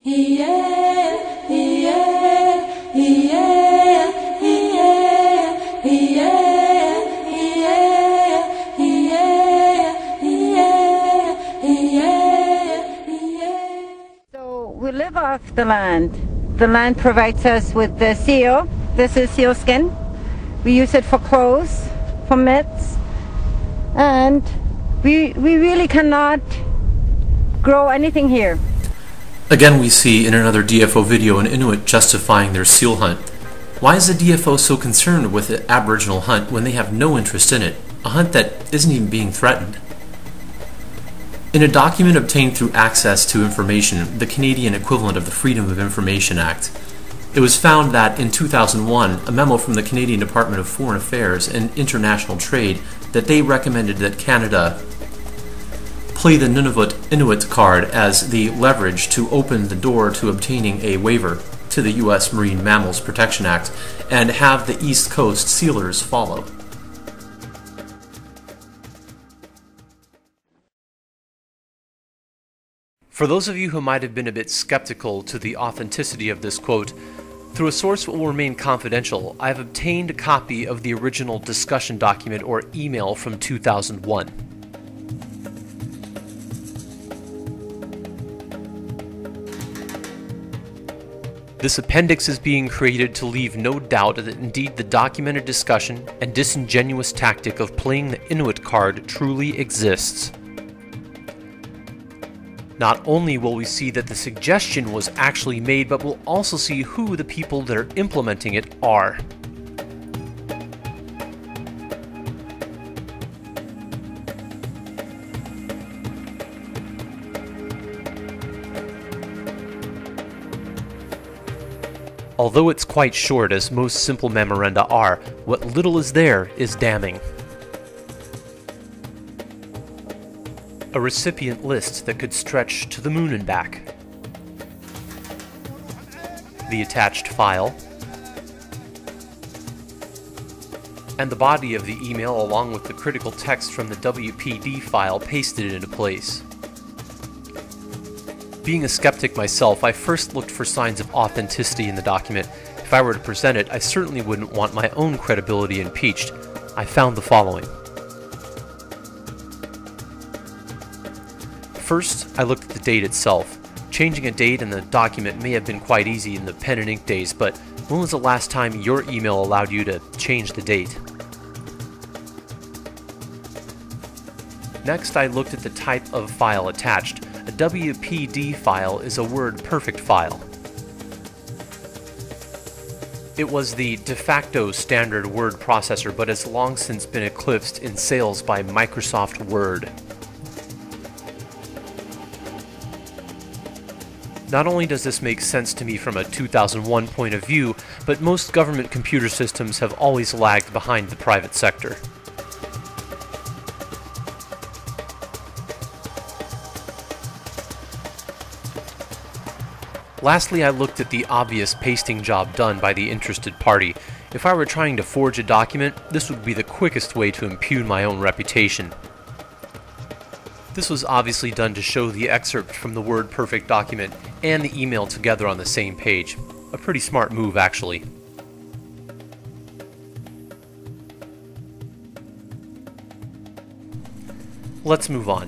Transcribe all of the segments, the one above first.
So we live off the land. The land provides us with the seal. This is seal skin. We use it for clothes, for mitts, and we really cannot grow anything here. Again, we see in another DFO video an Inuit justifying their seal hunt. Why is the DFO so concerned with the Aboriginal hunt when they have no interest in it, a hunt that isn't even being threatened? In a document obtained through access to information, the Canadian equivalent of the Freedom of Information Act, it was found that in 2001, a memo from the Canadian Department of Foreign Affairs and International Trade that they recommended that Canada play the Nunavut Inuit card as the leverage to open the door to obtaining a waiver to the U.S. Marine Mammals Protection Act and have the East Coast sealers follow. For those of you who might have been a bit skeptical to the authenticity of this quote, through a source that will remain confidential, I have obtained a copy of the original discussion document or email from 2001. This appendix is being created to leave no doubt that indeed the documented discussion and disingenuous tactic of playing the Inuit card truly exists. Not only will we see that the suggestion was actually made, but we'll also see who the people that are implementing it are. Although it's quite short, as most simple memoranda are, what little is there is damning. A recipient list that could stretch to the moon and back. The attached file. And the body of the email along with the critical text from the WPD file pasted into place. Being a skeptic myself, I first looked for signs of authenticity in the document. If I were to present it, I certainly wouldn't want my own credibility impeached. I found the following. First, I looked at the date itself. Changing a date in the document may have been quite easy in the pen and ink days, but when was the last time your email allowed you to change the date? Next, I looked at the type of file attached. A WPD file is a WordPerfect file. It was the de facto standard word processor, but has long since been eclipsed in sales by Microsoft Word. Not only does this make sense to me from a 2001 point of view, but most government computer systems have always lagged behind the private sector. Lastly, I looked at the obvious pasting job done by the interested party. If I were trying to forge a document, this would be the quickest way to impugn my own reputation. This was obviously done to show the excerpt from the WordPerfect document and the email together on the same page. A pretty smart move, actually. Let's move on.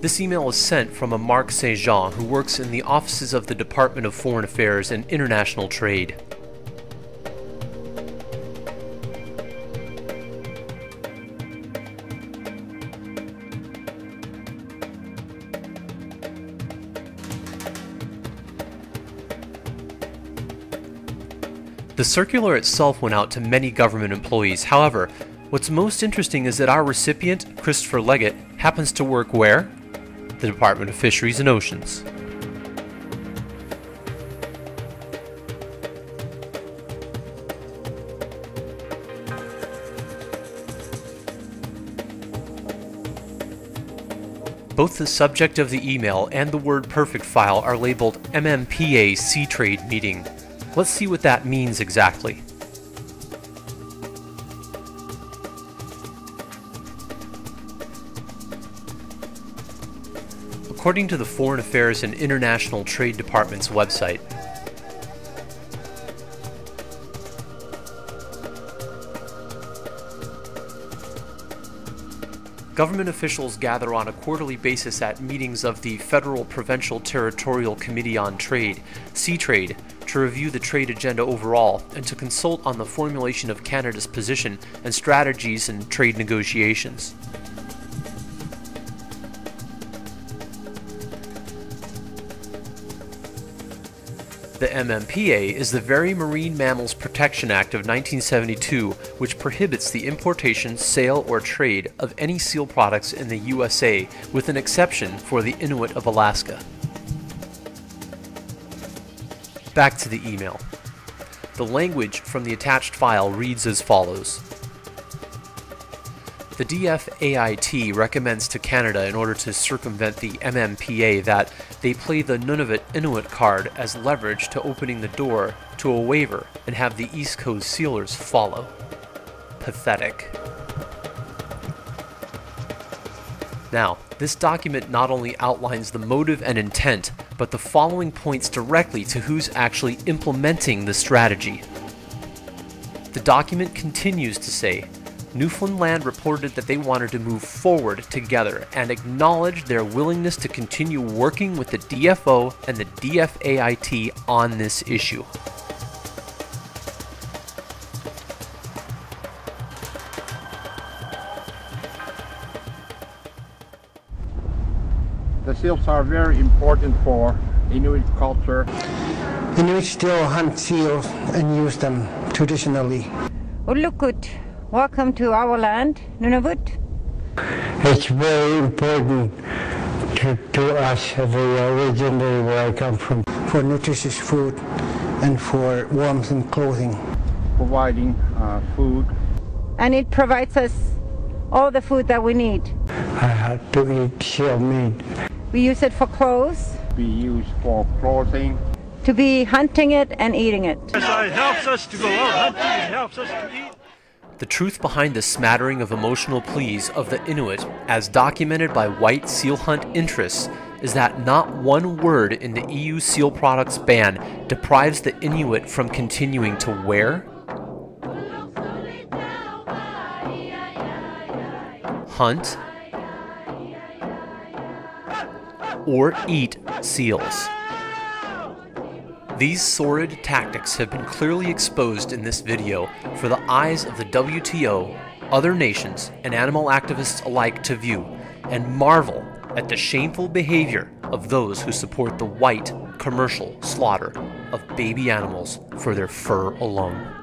This email is sent from a Marc St. Jean who works in the offices of the Department of Foreign Affairs and International Trade. The circular itself went out to many government employees. However, what's most interesting is that our recipient, Christopher Leggett, happens to work where? The Department of Fisheries and Oceans. Both the subject of the email and the WordPerfect file are labeled MMPA Sea Trade Meeting. Let's see what that means exactly. According to the Foreign Affairs and International Trade Department's website, government officials gather on a quarterly basis at meetings of the Federal Provincial Territorial Committee on Trade, C-Trade, to review the trade agenda overall and to consult on the formulation of Canada's position and strategies in trade negotiations. The MMPA is the Very Marine Mammals Protection Act of 1972, which prohibits the importation, sale, or trade of any seal products in the USA, with an exception for the Inuit of Alaska. Back to the email. The language from the attached file reads as follows. The DFAIT recommends to Canada, in order to circumvent the MMPA, that they play the Nunavut Inuit card as leverage to opening the door to a waiver and have the East Coast sealers follow. Pathetic. Now, this document not only outlines the motive and intent, but the following points directly to who's actually implementing the strategy. The document continues to say, Newfoundland reported that they wanted to move forward together and acknowledged their willingness to continue working with the DFO and the DFAIT on this issue. The seals are very important for Inuit culture. Inuit still hunt seals and use them traditionally. Ulukut, welcome to our land, Nunavut. It's very important to us, originally where I come from, for nutritious food and for warmth and clothing. Providing food. And it provides us all the food that we need. I had to eat seal meat. We use it for clothes, Be used for clothing. to be hunting it and eating it. It helps us to go out hunting, it helps us to eat. The truth behind the smattering of emotional pleas of the Inuit, as documented by white seal hunt interests, is that not one word in the EU seal products ban deprives the Inuit from continuing to wear, hunt, or eat seals. These sordid tactics have been clearly exposed in this video for the eyes of the WTO, other nations, and animal activists alike to view, and marvel at the shameful behavior of those who support the white commercial slaughter of baby animals for their fur alone.